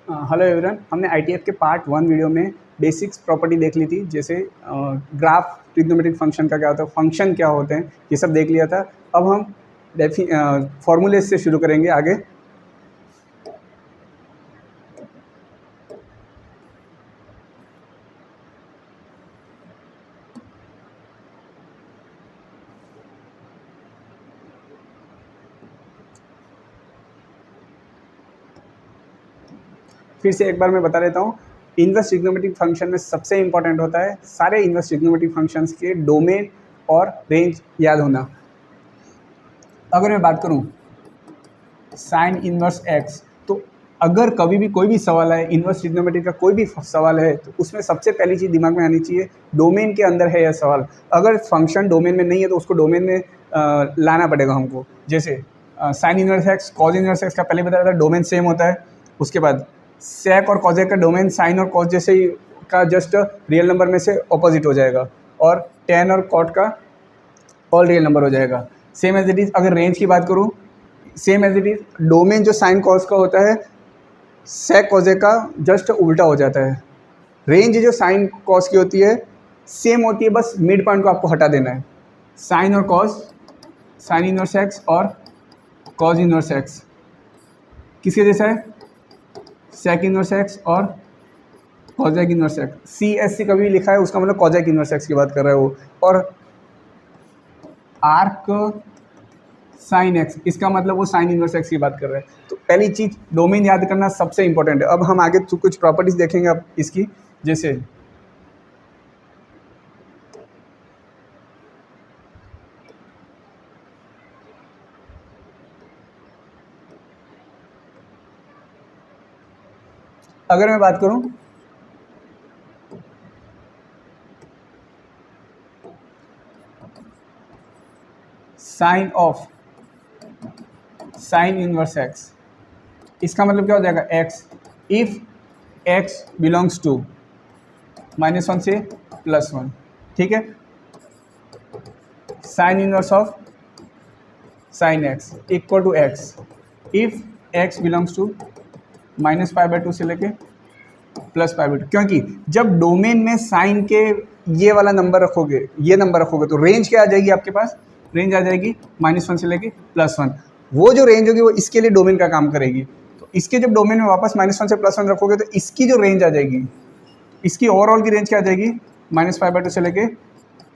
Hello everyone, हमने ITF के part 1 video में बेसिक्स प्रॉपर्टी देख ली थी। जैसे ग्राफ, ट्रिग्नोमेट्रिक फंक्शन का क्या होता है, फंक्शन क्या होते हैं, ये सब देख लिया था। अब हम फॉर्मूले से शुरू करेंगे आगे। फिर से एक बार मैं बता देता हूँ, इनवर्स ट्रिग्नोमेट्रिक फंक्शन में सबसे इंपॉर्टेंट होता है सारे इनवर्स ट्रिग्नोमेट्रिक फंक्शंस के डोमेन और रेंज याद होना। अगर मैं बात करूँ साइन इनवर्स एक्स, तो अगर कभी भी कोई भी सवाल है, इनवर्स ट्रिग्नोमेट्री का कोई भी सवाल है, तो उसमें सबसे पहली चीज़ दिमाग में आनी चाहिए, डोमेन के अंदर है यह सवाल। अगर फंक्शन डोमेन में नहीं है तो उसको डोमेन में लाना पड़ेगा हमको। जैसे sign inverse x, cause inverse x का पहले बताया था डोमेन सेम होता है। उसके बाद सेक और कॉजेक का डोमेन साइन और कॉज जैसे ही का जस्ट रियल नंबर में से ऑपोजिट हो जाएगा, और टेन और कॉट का ऑल रियल नंबर हो जाएगा। सेम एज इट इज़ अगर रेंज की बात करूँ, same as it is domain जो साइन कॉस का होता है, सेक कॉजे का जस्ट उल्टा हो जाता है। रेंज जो साइन कॉस की होती है सेम होती है, बस मिड पॉइंट को आपको हटा देना है। साइन और कॉस, साइन इनवर्स एक्स और कॉज इनवर्स एक्स किसके जैसा है, सेक इनवर्स एक्स और cosec inverse x. C S C कभी लिखा है उसका मतलब कॉजेक इनवर्स एक्स की बात कर रहा है वो। और आर्क साइन एक्स, इसका मतलब वो साइन इनवर्स एक्स की बात कर रहे हैं। तो पहली चीज़ डोमेन याद करना सबसे इंपॉर्टेंट है। अब हम आगे कुछ प्रॉपर्टीज देखेंगे अब इसकी। जैसे अगर मैं बात करूं sine of sine inverse x, इसका मतलब क्या हो जाएगा, x if x belongs to -1 से +1। ठीक है, sine inverse of sine x equal to x if x belongs to -π/2 से लेके +π/2। क्योंकि जब डोमेन में साइन के ये वाला नंबर रखोगे, ये नंबर रखोगे, तो रेंज क्या आ जाएगी आपके पास, रेंज आ जाएगी -1 से लेके +1। वो जो रेंज होगी वो इसके लिए डोमेन का काम करेगी। तो इसके जब डोमेन में वापस -1 से +1 रखोगे तो इसकी जो रेंज आ जाएगी, इसकी ओवरऑल की रेंज क्या आ जाएगी, -π/2 से लेके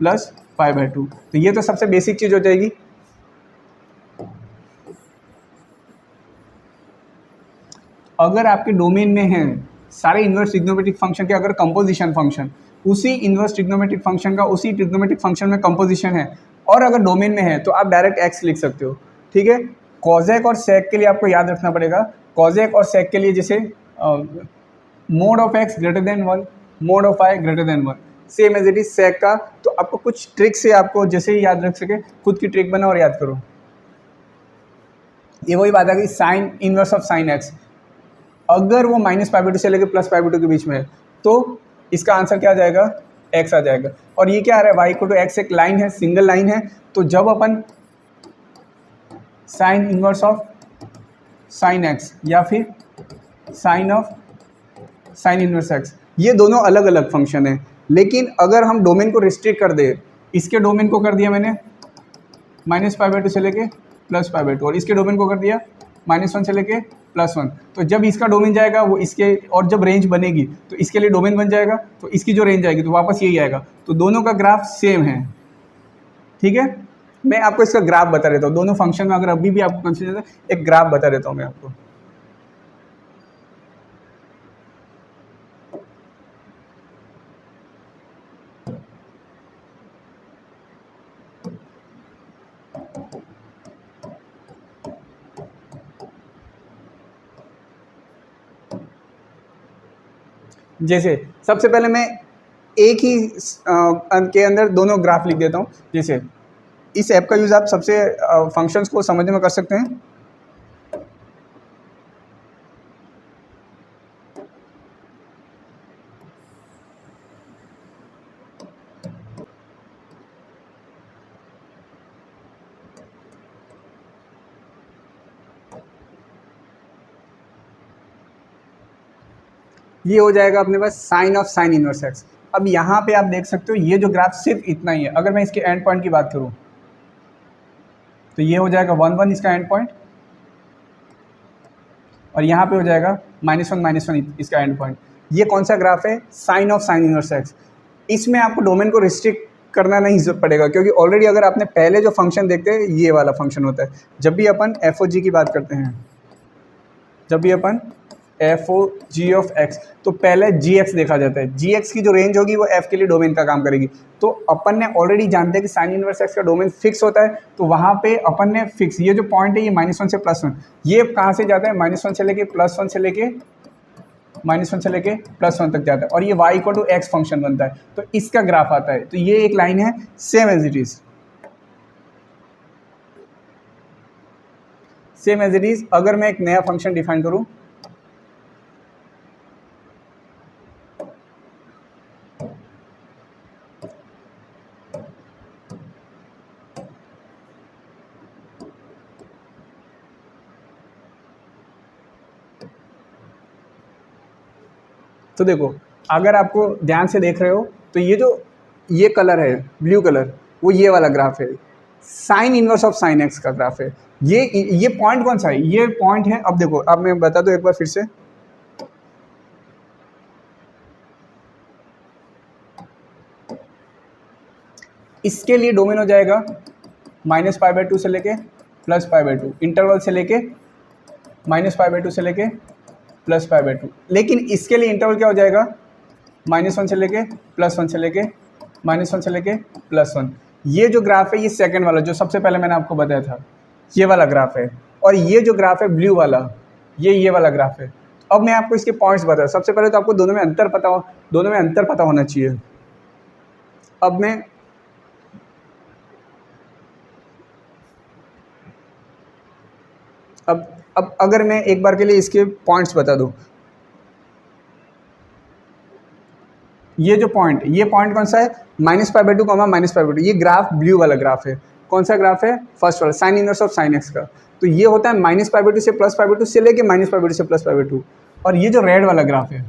+π/2। तो ये तो सबसे बेसिक चीज़ हो जाएगी। अगर आपके डोमेन में है सारे इन्वर्स ट्रिग्नोमेट्रिक फंक्शन के, अगर कंपोजिशन फंक्शन उसी इन्वर्स ट्रिग्नोमेट्रिक फंक्शन का उसी ट्रिग्नोमेट्रिक फंक्शन में कंपोजिशन है, और अगर डोमेन में है, तो आप डायरेक्ट एक्स लिख सकते हो। ठीक है, कॉजेक और सेक के लिए आपको याद रखना पड़ेगा। कॉजेक और सेक के लिए जैसे mod of x greater than 1, mod of i greater than 1, same as it is sec का। तो आपको कुछ ट्रिक से आपको जैसे ही याद रख सके, खुद की ट्रिक बनाओ और याद करो। ये वही बात है कि sign inverse of sine x, अगर वो -π/2 से लेकर +π/2 के बीच में है, तो इसका आंसर क्या आ जाएगा, x आ जाएगा। और ये क्या आ रहा है, y = x एक लाइन है, सिंगल लाइन है। तो जब अपन sine inverse of sine x या फिर sine of sine inverse x, ये दोनों अलग अलग फंक्शन है। लेकिन अगर हम डोमेन को रिस्ट्रिक्ट कर दे, इसके डोमेन को कर दिया मैंने -π/2 से लेके +π/2, और इसके डोमेन को कर दिया -1 से लेके +1, तो जब इसका डोमेन जाएगा वो इसके, और जब रेंज बनेगी तो इसके लिए डोमेन बन जाएगा, तो इसकी जो रेंज आएगी तो वापस यही आएगा। तो दोनों का ग्राफ सेम है। ठीक है, मैं आपको इसका ग्राफ बता देता हूँ। दोनों फंक्शन में अगर अभी भी आपको कंफ्यूजन है, एक ग्राफ बता देता हूँ मैं आपको। जैसे सबसे पहले मैं एक ही अंक के अंदर दोनों ग्राफ लिख देता हूँ। जैसे इस ऐप का यूज़ आप सबसे फंक्शंस को समझने में कर सकते हैं। ये हो जाएगा अपने पास sine of sine inverse x. अब यहाँ पे आप देख सकते हो ये जो ग्राफ सिर्फ इतना ही है। अगर मैं इसके एंड पॉइंट की बात करूँ तो ये हो जाएगा 1 1 इसका एंड पॉइंट, और यहाँ पे हो जाएगा -1 इसका एंड पॉइंट। ये कौन सा ग्राफ है? Sine of sine inverse x. इसमें आपको डोमेन को रिस्ट्रिक्ट करना नहीं पड़ेगा, क्योंकि ऑलरेडी अगर आपने पहले जो फंक्शन देखते हैं ये वाला फंक्शन होता है। जब भी अपन एफ ओ जी की बात करते हैं, जब भी अपन F O G of x, तो पहले जी एक्स देखा जाता है। जी एक्स की जो रेंज होगी वो एफ के लिए डोमेन का काम करेगी। तो अपन ने ऑलरेडी जानते हैं कि साइन इनवर्स एक्स का डोमेन फिक्स होता है, तो वहाँ पे अपन ने फिक्स ये जो पॉइंट है ये -1 से +1, ये कहाँ से जाता है? -1 से लेके +1 से लेके -1 से लेके +1 तक जाता है, और ये y = x फंक्शन बनता है। तो इसका ग्राफ आता है। तो ये एक लाइन है same as it is, same as it is. अगर मैं एक नया फंक्शन डिफाइन करूं, तो देखो अगर आपको ध्यान से देख रहे हो तो ये कलर है ब्लू कलर, वो ये वाला ग्राफ है, sine inverse of sine x का ग्राफ है। ये पॉइंट कौन सा है? ये पॉइंट है, अब देखो, अब मैं बता दूं एक बार फिर से, इसके लिए डोमेन हो जाएगा -π/2 से लेके +π/2, इंटरवल से लेके -π/2 से लेके +π/2। लेकिन इसके लिए इंटरवल क्या हो जाएगा? -1 से लेके +1 से लेके -1 से लेके +1। ये जो ग्राफ है ये सेकंड वाला जो सबसे पहले मैंने आपको बताया था, ये वाला ग्राफ है। और ये जो ग्राफ है ब्लू वाला, ये वाला ग्राफ है। अब मैं आपको इसके पॉइंट्स बताऊँ। सबसे पहले तो आपको दोनों में अंतर पता होना चाहिए। अब अगर मैं एक बार के लिए इसके पॉइंट्स बता दूं, ये पॉइंट कौन सा है? -π/2, -π/2। ये ग्राफ ब्लू वाला ग्राफ है। कौन सा ग्राफ है? फर्स्ट वाला, sign inverse of sine x का। तो ये होता है -π/2 से +π/2 से लेके -π/2 से +π/2। और ये जो रेड वाला ग्राफ है,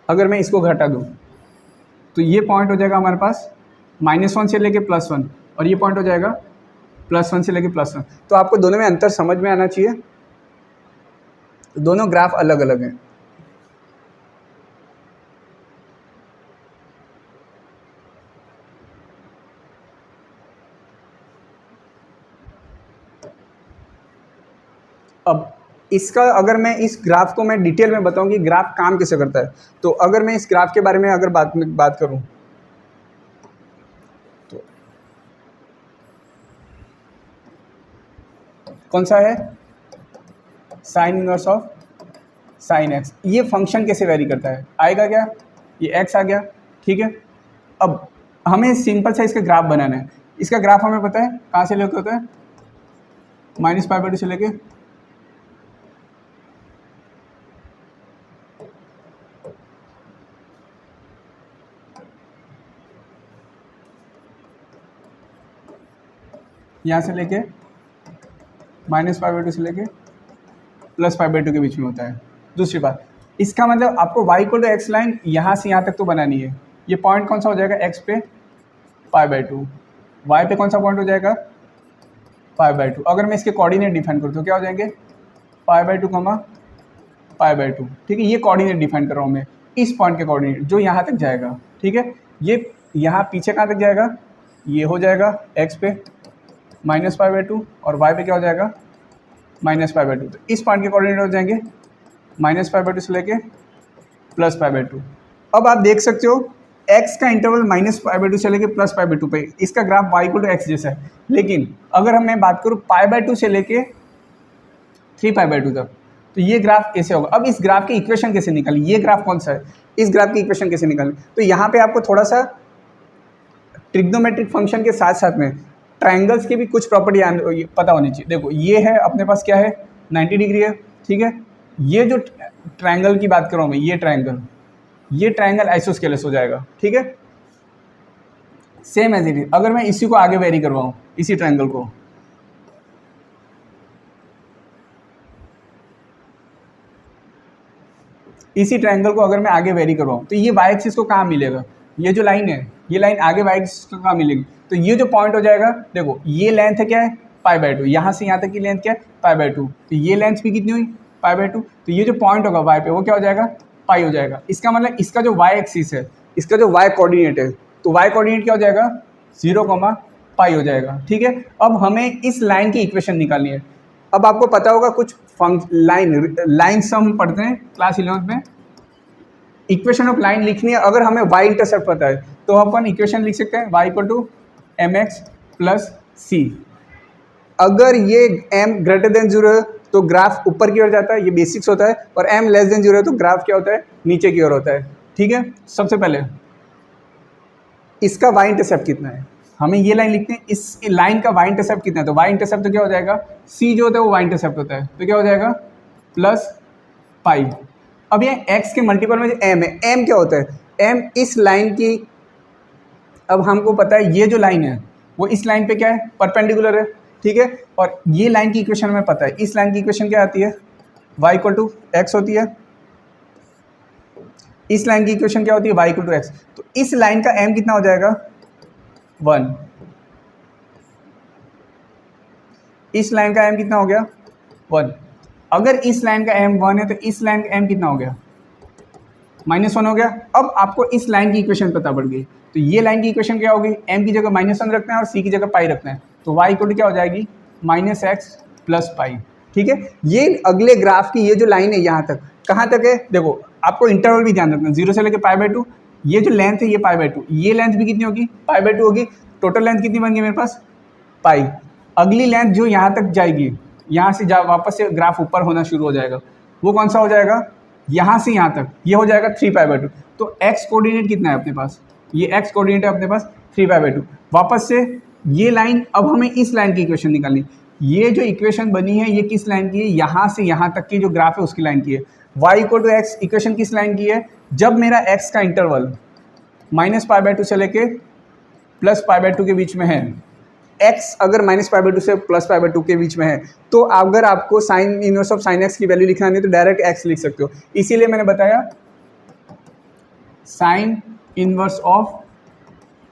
अगर मैं इसको घटा दूं तो ये पॉइंट हो जाएगा हमारे पास -1 से लेके +1, और ये पॉइंट हो जाएगा +1 से लेके +1। तो आपको दोनों में अंतर समझ में आना चाहिए। दोनों ग्राफ अलग अलग हैं। अब इसका अगर मैं इस ग्राफ को मैं डिटेल में बताऊं कि ग्राफ काम कैसे करता है, तो अगर मैं इस ग्राफ के बारे में अगर बात करूं तो कौन सा है? Sine inverse of sine x. ये फंक्शन कैसे वेरी करता है? आएगा क्या? ये एक्स आ गया, ठीक है। अब हमें सिंपल सा इसका ग्राफ बनाना है। इसका ग्राफ हमें पता है कहाँ से लेके होता है? -π/2 से लेके यहाँ से लेके -π/2 से लेके +π/2 के बीच में होता है। दूसरी बात, इसका मतलब आपको y = x लाइन यहाँ से यहाँ तक तो बनानी है। ये पॉइंट कौन सा हो जाएगा? x पे π/2, y पे कौन सा पॉइंट हो जाएगा? π/2। अगर मैं इसके कोऑर्डिनेट डिफाइन करूँ तो क्या हो जाएंगे? π/2, π/2, ठीक है। ये कोऑर्डिनेट डिफाइन कर रहा हूँ मैं, इस पॉइंट के कोऑर्डिनेट जो यहाँ तक जाएगा, ठीक है। ये यहाँ पीछे कहाँ तक जाएगा? ये हो जाएगा x पे -π/2, और y पे क्या हो जाएगा? -π/2। तो इस पॉइंट के कोऑर्डिनेट हो जाएंगे -π/2 से लेके +π/2। अब आप देख सकते हो x का इंटरवल -π/2 से लेके +π/2 पे, इसका ग्राफ y = x जैसा है। लेकिन अगर मैं बात करूँ π/2 से लेके 3π/2 तक, तो ये ग्राफ कैसे होगा? अब इस ग्राफ की इक्वेशन कैसे निकालें? ये ग्राफ कौन सा है? इस ग्राफ की इक्वेशन कैसे निकालें? तो यहाँ पे आपको थोड़ा सा ट्रिग्नोमेट्रिक फंक्शन के साथ साथ में ट्रायंगल्स की भी कुछ प्रॉपर्टी पता होनी चाहिए। देखो ये है अपने पास क्या है? 90 डिग्री है, ठीक है। ये जो ट्रायंगल की बात कर रहा हूँ मैं, ये ट्रायंगल आइसोस्केलेस हो जाएगा, ठीक है। Same as it is. अगर मैं इसी को आगे वेरी करवाऊँ, इसी ट्रायंगल को, इसी ट्रायंगल को अगर मैं आगे वेरी करवाऊँ तो ये वाई एक्सिस को कहाँ मिलेगा, ये जो लाइन है ये लाइन आगे वाई एक्सिस को कहाँ मिलेगी, तो ये जो पॉइंट हो जाएगा, देखो ये लेंथ है क्या है π/2, यहाँ से यहाँ तक की लेंथ क्या है π/2, तो ये लेंथ भी कितनी हुई π/2, तो ये जो पॉइंट होगा वाई पे वो क्या हो जाएगा पाई हो जाएगा। इसका मतलब इसका जो वाई एक्सिस है, इसका जो वाई कोऑर्डिनेट है, तो वाई कोऑर्डिनेट क्या हो जाएगा 0, पाई हो जाएगा। ठीक है, अब हमें इस लाइन की इक्वेशन निकालनी है। अब आपको पता होगा कुछ लाइन्स हम पढ़ते हैं क्लास 11 में, इक्वेशन ऑफ लाइन लिखनी है। अगर हमें वाई इंटरसेप्ट पता है तो अपन इक्वेशन लिख सकते हैं y = mx + c। अगर ये m > 0 है तो ग्राफ ऊपर की ओर जाता है, ये बेसिक्स होता है, और m < 0 है तो ग्राफ क्या होता है नीचे की ओर होता है। ठीक है, सबसे पहले इसका y इंटरसेप्ट कितना है, हमें ये लाइन लिखते हैं, इस लाइन का y इंटरसेप्ट कितना है, तो y इंटरसेप्ट तो क्या हो जाएगा c जो होता है वो y इंटरसेप्ट होता है, तो क्या हो जाएगा +π। अब ये x के मल्टीपल में जो m है, m क्या होता है, m इस लाइन की, अब हमको पता है ये जो लाइन है वो इस लाइन पे क्या है परपेंडिकुलर है। ठीक है, और ये लाइन की इक्वेशन हमें पता है, इस लाइन की इक्वेशन क्या आती है y = x होती है, इस लाइन की इक्वेशन क्या होती है y = x, तो इस लाइन का m कितना हो जाएगा 1, इस लाइन का m कितना हो गया 1। अगर इस लाइन का m 1 है तो इस लाइन का m कितना हो गया -1 हो गया। अब आपको इस लाइन की इक्वेशन पता पड़ गई, तो ये लाइन की इक्वेशन क्या होगी, m की जगह -1 रखना है और c की जगह पाई रखना है, तो y = क्या हो जाएगी -x + पाई। ठीक है, ये अगले ग्राफ की ये जो लाइन है यहाँ तक कहाँ तक है, देखो आपको इंटरवल भी ध्यान रखना, 0 से लेकर π/2, ये जो लेंथ है ये π/2, ये लेंथ भी कितनी होगी π/2 होगी, टोटल लेंथ कितनी बन गई मेरे पास पाई। अगली लेंथ जो यहाँ तक जाएगी, यहाँ से वापस से ग्राफ ऊपर होना शुरू हो जाएगा, वो कौन सा हो जाएगा, यहाँ से यहाँ तक ये हो जाएगा 3π/2। तो x कोऑर्डिनेट कितना है अपने पास, ये x कोऑर्डिनेट है अपने पास 3π/2। वापस से ये लाइन, अब हमें इस लाइन की इक्वेशन निकालनी, ये जो इक्वेशन बनी है ये किस लाइन की है, यहाँ से यहाँ तक की जो ग्राफ है उसकी लाइन की है। y = x इक्वेशन किस लाइन की है, जब मेरा x का इंटरवल -π/2 से लेके +π/2 के बीच में है, x अगर -π/2 से +π/2 के बीच में है, तो अगर आपको sign inverse of sine x की वैल्यू लिखना नहीं तो डायरेक्ट x लिख सकते हो। इसीलिए मैंने बताया sign inverse of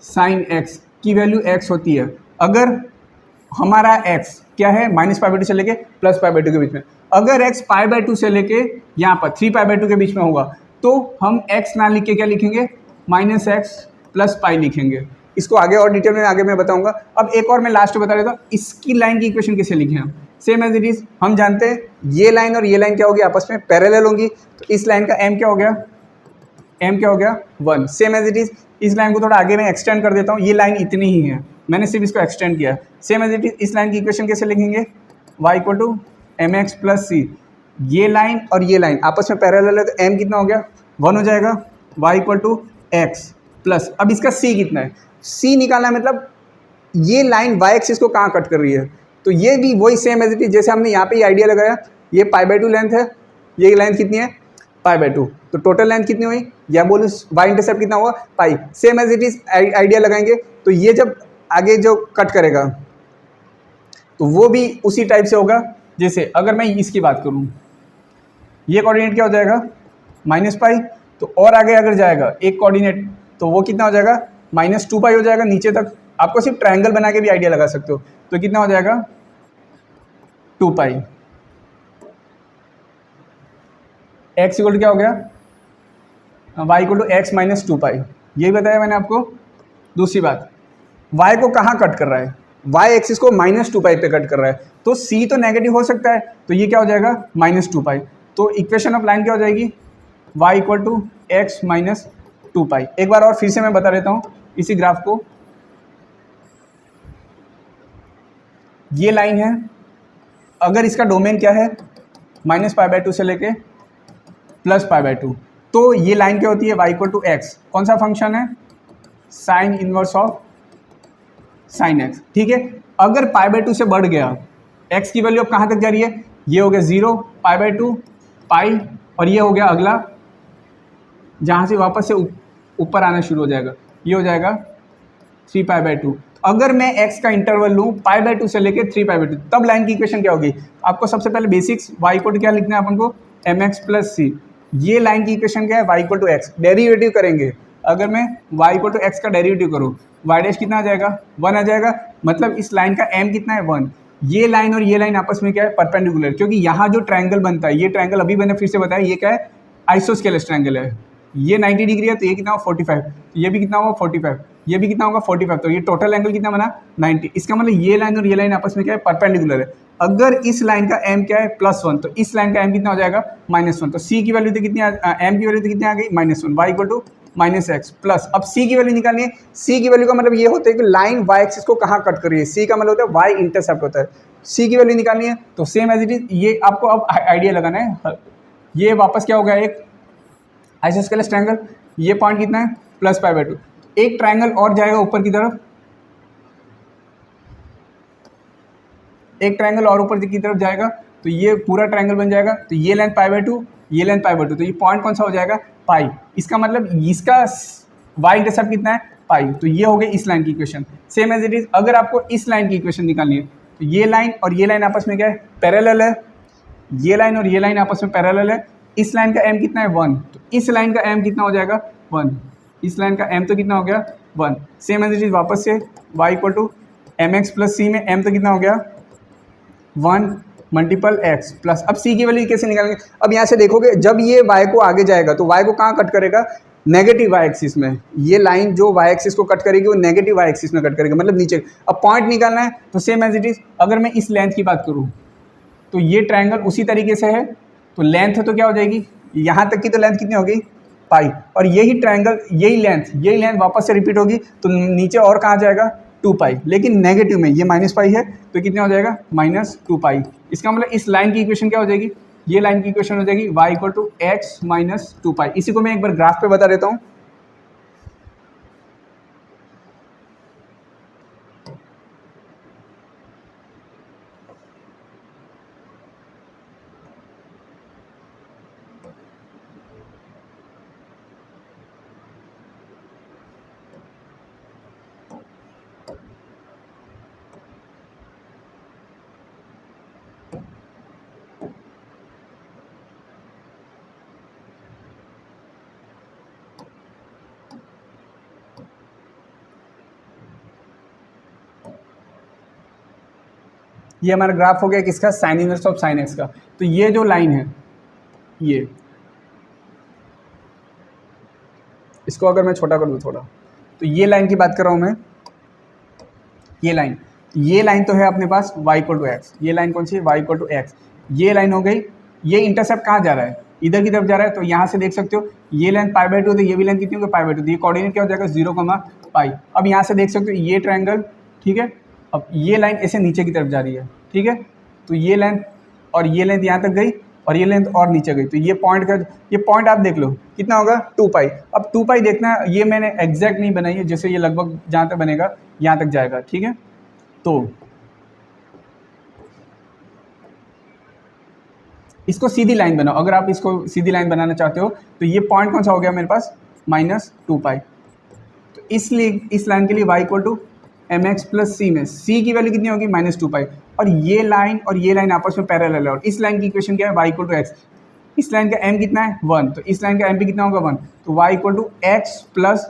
sine x की वैल्यू x होती है अगर हमारा x क्या है -π/2 से लेके +π/2 के बीच में। अगर x π/2 से लेके यहाँ पर 3π/2 के बीच में होगा तो हम x ना लिख के क्या लिखेंगे -x + पाई लिखेंगे। इसको आगे और डिटेल में आगे मैं बताऊंगा। अब एक और मैं लास्ट में बता देता हूँ, इसकी लाइन की इक्वेशन कैसे लिखें हम, सेम एज इट इज। हम जानते हैं ये लाइन और ये लाइन क्या होगी आपस में पैरेलल होंगी, तो इस लाइन का m क्या हो गया, m क्या हो गया 1, सेम एज इट इज। इस लाइन को थोड़ा आगे मैं एक्सटेंड कर देता हूँ, ये लाइन इतनी ही है, मैंने सिर्फ इसको एक्सटेंड किया, सेम एज इट इज। इस लाइन की इक्वेशन कैसे लिखेंगे, y = mx + c। ये लाइन और ये लाइन आपस में पैरेलल है तो m कितना हो गया 1 हो जाएगा, y = x प्लस, अब इसका c कितना है, c निकालना है, मतलब ये लाइन y एक्सिस को कहाँ कट कर रही है, तो ये भी वही सेम एज इट इज जैसे हमने यहाँ पे आइडिया लगाया, ये π/2 लेंथ है, ये लेंथ कितनी है π/2, तो टोटल लेंथ कितनी हुई, या बोलो y इंटरसेप्ट कितना हुआ pi, same as it is idea लगाएंगे। तो ये जब आगे जो कट करेगा तो वो भी उसी टाइप से होगा। जैसे अगर मैं इसकी बात करूँ, ये कोऑर्डिनेट क्या हो जाएगा -π, तो और आगे अगर जाएगा एक कोऑर्डिनेट तो वो कितना हो जाएगा -2π हो जाएगा नीचे तक। आपको सिर्फ ट्रायंगल बना के भी आइडिया लगा सकते हो, तो कितना हो जाएगा 2π। x = क्या हो गया, y = x - 2π, यही बताया मैंने आपको। दूसरी बात, y को कहाँ कट कर रहा है, y एक्सिस को -2π पे कट कर रहा है, तो c तो नेगेटिव हो सकता है, तो ये क्या हो जाएगा -2π। तो इक्वेशन ऑफ लाइन क्या हो जाएगी, y = x - 2π। एक बार और फिर से मैं बता देता हूँ इसी ग्राफ को। ये लाइन है, अगर इसका डोमेन क्या है -π/2 से लेके +π/2, तो ये लाइन क्या होती है y = x, कौन सा फंक्शन है sine inverse of sine x। ठीक है, अगर π/2 से बढ़ गया, x की वैल्यू अब कहाँ तक जा रही है, ये हो गया 0, π/2 पाई, और ये हो गया अगला जहाँ से वापस से ऊपर आना शुरू हो जाएगा, ये हो जाएगा 3π/2। अगर मैं x का इंटरवल लूँ π/2 से लेके 3π/2, तब लाइन की इक्वेशन क्या होगी, आपको सबसे पहले बेसिक्स y को क्या लिखना है अपन को mx + c, ये लाइन की इक्वेशन क्या है, y equal to x. Derivative करेंगे, अगर मैं y इक्वल टू एक्स का डेरिवेटिव करूँ, y डैश कितना आ जाएगा, 1 आ जाएगा। मतलब इस लाइन का m कितना है, 1। ये लाइन और ये लाइन आपस में क्या है, परपेंडिकुलर, क्योंकि यहाँ जो ट्रायंगल बनता है, ये ट्रायंगल अभी मैंने फिर से बताया, ये क्या है, आइसोस्केलेस ट्रायंगल है। ये 90 डिग्री है, तो ये कितना होगा, 45। ये भी कितना होगा, 45। ये भी कितना होगा, 45। तो ये टोटल एंगल कितना बना, 90। इसका मतलब ये लाइन और ये लाइन आपस में क्या है, परपेंडिकुलर है। अगर इस लाइन का m क्या है, +1, तो इस लाइन का m कितना हो जाएगा, -1। तो c की वैल्यू तो कितनी m की वैल्यू तो कितनी आ गई, -1। y equal to -x plus, अब c की वैल्यू निकालनी है। c की वैल्यू का मतलब ये होता है कि लाइन y एक्सिस को कहाँ कट कर रही है, c का मतलब होता है y इंटरसेप्ट होता है। c की वैल्यू निकालनी है, तो सेम एज इट इज, ये आपको अब आइडिया लगाना है। ये वापस क्या हो गया, एक आइसोस्केलेस ट्रायंगल, ये पॉइंट कितना है, +π/2। एक ट्रायंगल और जाएगा ऊपर की तरफ, एक ट्रायंगल और ऊपर की तरफ जाएगा, तो ये पूरा ट्रायंगल बन जाएगा। तो ये लेंथ π/2, ये लेंथ π/2, तो ये पॉइंट कौन सा हो जाएगा, पाई। इसका मतलब इसका y इंटरसेप्ट कितना है, पाई। तो ये हो गई इस लाइन की equation. Same as it is, अगर आपको इस लाइन की इक्वेशन निकालनी है, तो ये लाइन और ये लाइन आपस में क्या है, पैरेलल है। ये लाइन और ये लाइन आपस में पैरेलल है। इस लाइन का m कितना है, 1। तो इस लाइन का m कितना हो जाएगा, 1। इस लाइन का m तो कितना हो गया, 1। सेम एज इट इज, वापस से y equal to mx plus c में m तो कितना हो गया, 1 मल्टीपल x प्लस, अब c की वैल्यू कैसे निकालेंगे। अब यहाँ से देखोगे, जब ये y को आगे जाएगा तो y को कहाँ कट करेगा, नेगेटिव y एक्सिस में। ये लाइन जो y एक्सिस को कट करेगी वो नेगेटिव y एक्सिस में कट करेगी, मतलब नीचे। अब पॉइंट निकालना है, तो सेम एज इट इज, अगर मैं इस लेंथ की बात करूँ, तो ये ट्रायंगल उसी तरीके से है, तो लेंथ है तो क्या हो जाएगी, यहाँ तक की तो लेंथ कितनी होगी, पाई। और यही ट्रायंगल, यही लेंथ वापस से रिपीट होगी, तो नीचे और कहाँ जाएगा, 2π। लेकिन नेगेटिव में ये -π है, तो कितना हो जाएगा, -2π। इसका मतलब इस लाइन की इक्वेशन क्या हो जाएगी, ये लाइन की इक्वेशन हो जाएगी y इक्वल टू x - 2π। इसी को मैं एक बार ग्राफ पे बता देता हूँ। ये हमारा ग्राफ हो गया किसका, sign inverse of sine x का। तो ये जो लाइन है, ये, इसको अगर मैं छोटा कर दूँ थोड़ा, तो ये लाइन की बात कर रहा हूँ मैं, ये लाइन तो है अपने पास y इक्वल टू एक्स। ये लाइन कौन सी है, y इक्वल टू एक्स। ये लाइन हो गई, ये इंटरसेप्ट कहाँ जा रहा है, इधर की तरफ जा रहा है। तो यहाँ से देख सकते हो, ये लेंथ π/2, तो ये भी लेंथ कितनी होगी, π/2। तो ये कोऑर्डिनेट क्या हो जाएगा, 0, अब यहाँ से देख सकते हो ये ट्रायंगल, ठीक है। अब ये लाइन ऐसे नीचे की तरफ जा रही है, ठीक है। तो ये लेंथ और ये लेंथ यहाँ तक गई, और ये लेंथ और नीचे गई। तो ये पॉइंट आप देख लो कितना होगा, 2π। अब 2π देखना, ये मैंने एग्जैक्ट नहीं बनाई है, जैसे ये लगभग जहाँ तक बनेगा यहाँ तक जाएगा, ठीक है। तो इसको सीधी लाइन बनाओ, अगर आप इसको सीधी लाइन बनाना चाहते हो, तो ये पॉइंट कौन सा हो गया मेरे पास, -2π। तो इसलिए इस लाइन के लिए y equal to mx plus c में c की वैल्यू कितनी होगी, -2π। और ये लाइन आपस में पैरेलल है, और इस लाइन की इक्वेशन क्या है, y इक्वल टू एक्स। इस लाइन का m कितना है, 1। तो इस लाइन का m भी कितना होगा, 1। तो y equal to x plus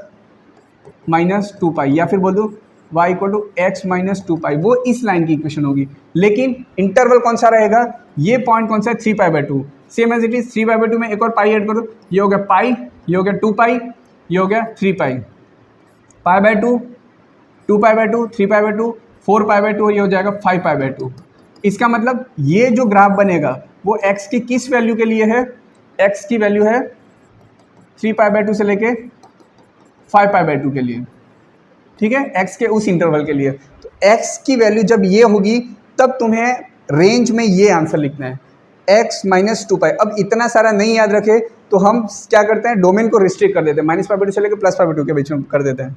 -2π, या फिर बोल दो y इक्वल टू एक्स - 2π, वो इस लाइन की इक्वेशन होगी। लेकिन इंटरवल कौन सा रहेगा, ये पॉइंट कौन सा है, 3π/2। सेम एज इट इज, 3π/2 में एक और पाई ऐड करो, ये हो गया पाई, ये हो गया 2π, ये हो गया 3π। π/2, 2π/2, 3π/2, 4π/2, ये हो जाएगा 5π/2। इसका मतलब ये जो ग्राफ बनेगा वो x की किस वैल्यू के लिए है, x की वैल्यू है 3π/2 से लेके 5π/2 के लिए, ठीक है, x के उस इंटरवल के लिए। तो x की वैल्यू जब ये होगी, तब तुम्हें रेंज में ये आंसर लिखना है, x - 2π। अब इतना सारा नहीं याद रखे तो हम क्या करते हैं, डोमेन को रिस्ट्रिक्ट कर देते हैं, -π/2 से लेकर +π/2 के बीच में कर देते हैं।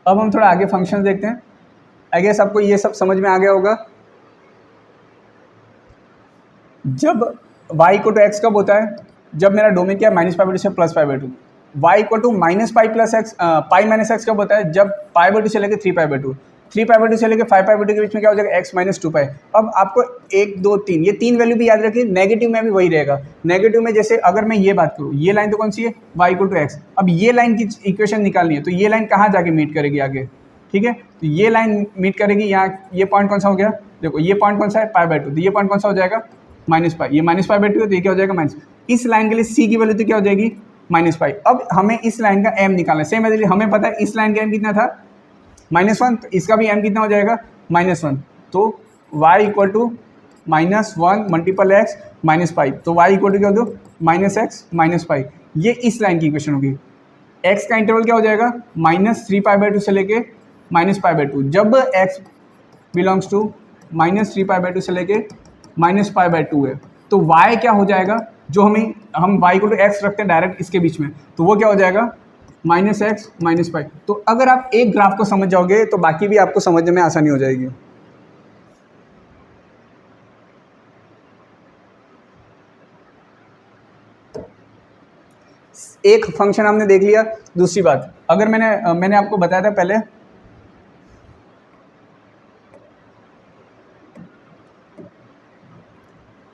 अब हम थोड़ा आगे फंक्शन देखते हैं। आई गेस आपको ये सब समझ में आ गया होगा। जब y इक्वल टू एक्स कब होता है, जब मेरा डोमेन क्या है -π/2 से +π/2। y equal to -π plus x pi minus x कब होता है, जब π/2 से लेकर 3π/2, 3π/2 से लेकर 5π/2 के बीच में क्या हो जाएगा x - 2π। अब आपको 1 2 3 ये 3 वैल्यू भी याद रखिए, नेगेटिव में भी वही रहेगा। नेगेटिव में जैसे अगर मैं ये बात करूँ, ये लाइन तो कौन सी है, y इक्वल टू एक्स। अब ये लाइन की इक्वेशन निकालनी है, तो ये लाइन कहाँ जाके मीट करेगी आगे, ठीक है। तो ये लाइन मीट करेगी यहाँ, ये पॉइंट कौन सा हो गया, देखो ये पॉइंट कौन सा है π/2, तो ये पॉइंट कौन सा हो जाएगा -π, ये -π/2 है, तो ये क्या हो जाएगा माइनस। इस लाइन के लिए c की वैल्यू तो क्या हो जाएगी -π। अब हमें इस लाइन का m निकालना है। सेम एज हमें पता है इस लाइन का m कितना था -1, तो इसका भी m कितना हो जाएगा -1। तो y equal to -1 multiple x -π, तो y इक्वल टू क्या हो -x -π। ये इस लाइन की इक्वेशन होगी। x का इंटरवल क्या हो जाएगा -3π/2 से लेके -π/2। जब x बिलोंग्स टू -3π/2 से लेके -π/2 है, तो y क्या हो जाएगा, जो हम y को तो x रखते हैं डायरेक्ट इसके बीच में, तो वो क्या हो जाएगा -x -π। तो अगर आप एक ग्राफ को समझ जाओगे तो बाकी भी आपको समझने में आसानी हो जाएगी। एक फंक्शन हमने देख लिया। दूसरी बात, अगर मैंने आपको बताया था पहले,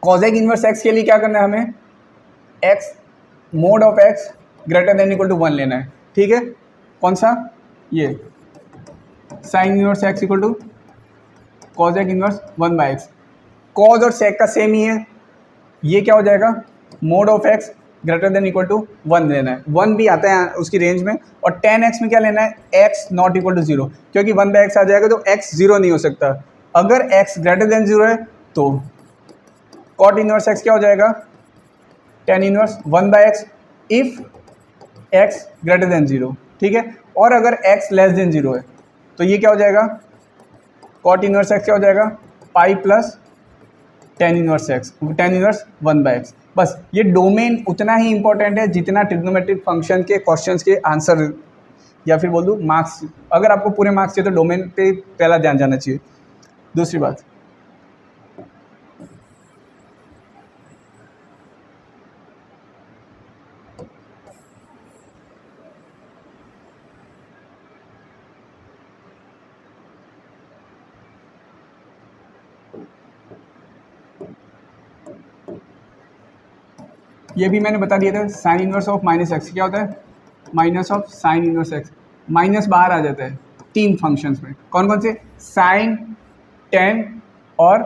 कॉसेक इनवर्स x के लिए क्या करना है, हमें x mod of x greater than equal to 1 लेना है, ठीक है। कौन सा, ये sine inverse x equal to cosec inverse 1/x। Cos और सेक का सेम ही है, ये क्या हो जाएगा mod of x greater than equal to 1 लेना है। 1 भी आता है उसकी रेंज में, और tan x में क्या लेना है x नॉट इक्वल टू 0, क्योंकि 1/x आ जाएगा तो x 0 नहीं हो सकता। अगर x ग्रेटर देन 0 है तो कॉट इनवर्स x क्या हो जाएगा tan inverse 1/x if x greater than 0, ठीक है। और अगर x लेस देन 0 है तो ये क्या हो जाएगा कॉट इनवर्स x क्या हो जाएगा pi plus tan inverse x, tan inverse 1/x। बस ये डोमेन उतना ही इंपॉर्टेंट है जितना ट्रिग्नोमेट्रिक फंक्शन के क्वेश्चंस के आंसर, या फिर बोल दूँ मार्क्स। अगर आपको पूरे मार्क्स चाहिए तो डोमेन पे पहला ध्यान जाना चाहिए। दूसरी बात, ये भी मैंने बता दिया था, साइन इनवर्स ऑफ -x क्या होता है minus of sine inverse x। Minus बाहर आ जाता है 3 फंक्शंस में, कौन कौन से, साइन, tan और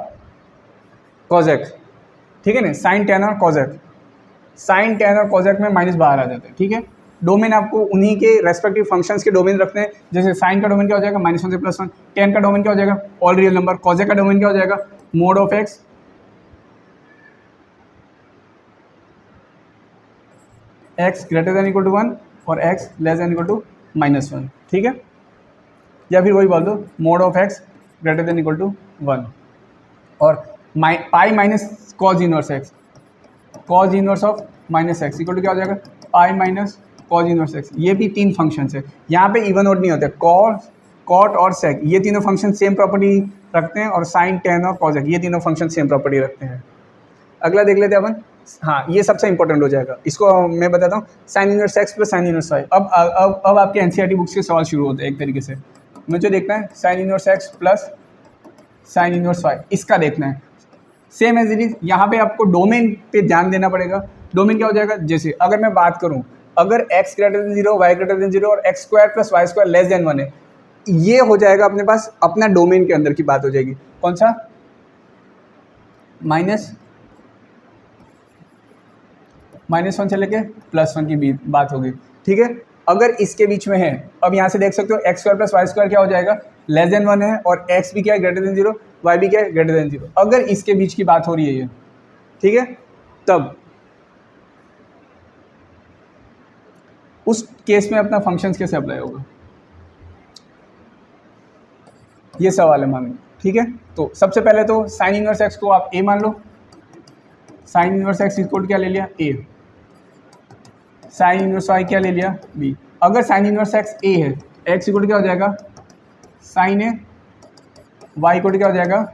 कॉजेक, ठीक है ना। साइन, tan और कॉजेक, साइन, tan और कॉजेक में माइनस बाहर आ जाता है, ठीक है। डोमेन आपको उन्हीं के रेस्पेक्टिव फंक्शंस के डोमेन रखते हैं। जैसे साइन का डोमेन क्या हो जाएगा -1 से +1, tan का डोमेन क्या हो जाएगा ऑल रियल नंबर, कॉजेक का डोमेन क्या हो जाएगा mod of x x greater than equal to 1 और x less than equal to -1, ठीक है। या फिर वही बोल दो mod of x greater than equal to 1 और pi minus cos inverse x, cos inverse of -x equal to क्या हो जाएगा pi minus cos inverse x। ये भी 3 फंक्शंस है, यहाँ पे इवन आउट नहीं होते। कॉस, कॉट और सेक ये तीनों फंक्शन सेम प्रॉपर्टी रखते हैं, और साइन, tan और कॉजेक ये तीनों फंक्शन सेम प्रॉपर्टी रखते हैं। अगला देख लेते हैं अपन। हाँ, ये सबसे इंपॉर्टेंट हो जाएगा, इसको मैं बताता हूँ। Sign inverse x plus sine inverse y। अब आपके एनसीईआरटी बुक्स के सवाल शुरू होते हैं एक तरीके से। मुझे देखना है sine inverse x plus sine inverse y, इसका देखना है। सेम एज इट इज, यहाँ पे आपको डोमेन पे ध्यान देना पड़ेगा। डोमेन क्या हो जाएगा, जैसे अगर मैं बात करूँ, अगर x greater than 0, y greater than 0 और x² plus y² less than 1 है, ये हो जाएगा अपने पास अपना डोमेन के अंदर की बात हो जाएगी। कौन सा, -1 से लेके +1 की बात होगी, ठीक है। अगर इसके बीच में है, अब यहाँ से देख सकते हो x² प्लस y² क्या हो जाएगा लेस देन 1 है, और x भी क्या है ग्रेटर देन 0, y भी क्या है ग्रेटर देन 0। अगर इसके बीच की बात हो रही है ये, ठीक है, तब उस केस में अपना फंक्शंस कैसे अप्लाई होगा, ये सवाल है मान लो, ठीक है। तो सबसे पहले तो साइन इनवर्स x को आप a मान लो। साइन इनवर्स x इक्वल क्या ले लिया a, साइन इनवर्स y क्या ले लिया b। अगर साइन इनवर्स x a है, x इक्वल क्या हो जाएगा साइन a, y इक्वल क्या हो जाएगा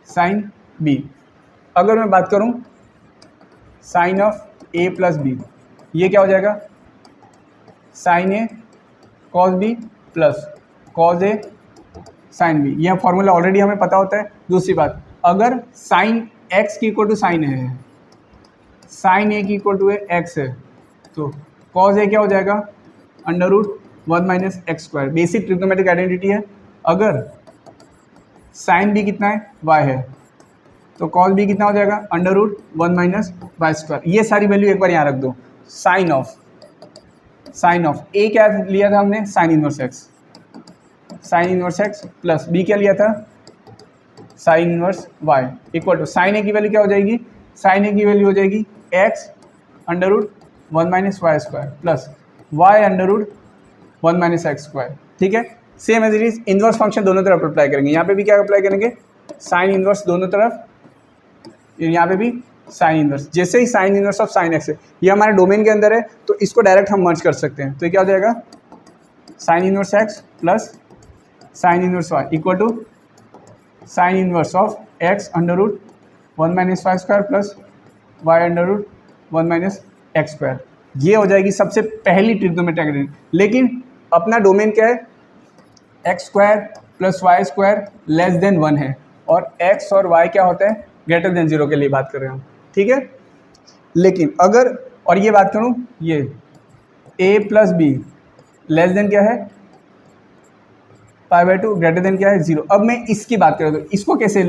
साइन b। अगर मैं बात करूं sine of a plus b, ये क्या हो जाएगा sine a cos b plus cos a sine b. यह फॉर्मूला ऑलरेडी हमें पता होता है। दूसरी बात, अगर साइन एक्स की इक्वल टू साइन ए है, साइन ए की इक्वल टू एक्स है, तो कॉस ए क्या हो जाएगा under root 1 minus x square. Basic trigonometric identity है। अगर साइन बी कितना है y है, तो कॉस बी कितना हो जाएगा under root 1 minus y square. ये सारी वैल्यू एक बार यहाँ रख दो। साइन ऑफ ए क्या लिया था हमने sine inverse x plus B क्या लिया था sine inverse y equal to sine A की वैल्यू क्या हो जाएगी, साइन ए की वैल्यू हो जाएगी x under root 1 minus y square plus y under root 1 minus x square. ठीक है, same as it is inverse function दोनों तरफ अप्लाई करेंगे। यहाँ पे भी क्या अप्लाई करेंगे साइन इनवर्स दोनों तरफ, यहाँ पे भी साइन इनवर्स। जैसे ही sine inverse of sine x है, ये हमारे डोमेन के अंदर है, तो इसको डायरेक्ट हम मर्ज कर सकते हैं। तो ये क्या हो जाएगा sine inverse x plus sine inverse y equal to sine inverse of x under root 1 minus y square plus y under root 1 minus x square. ये हो जाएगी सबसे पहली ट्रिग्नोमेट्रिक आइडेंटिटी। लेकिन अपना डोमेन क्या है x square plus y square less than 1 है, और एक्स और वाई क्या होता है ग्रेटर देन 0 के लिए बात कर रहे हैं हम। ठीक है, लेकिन अगर और ये बात करूं, ये a plus be less than क्या है पाई बाई 2 ग्रेटर देन क्या है 0। अब मैं इसकी बात कर रहा हूँ, इसको कैसे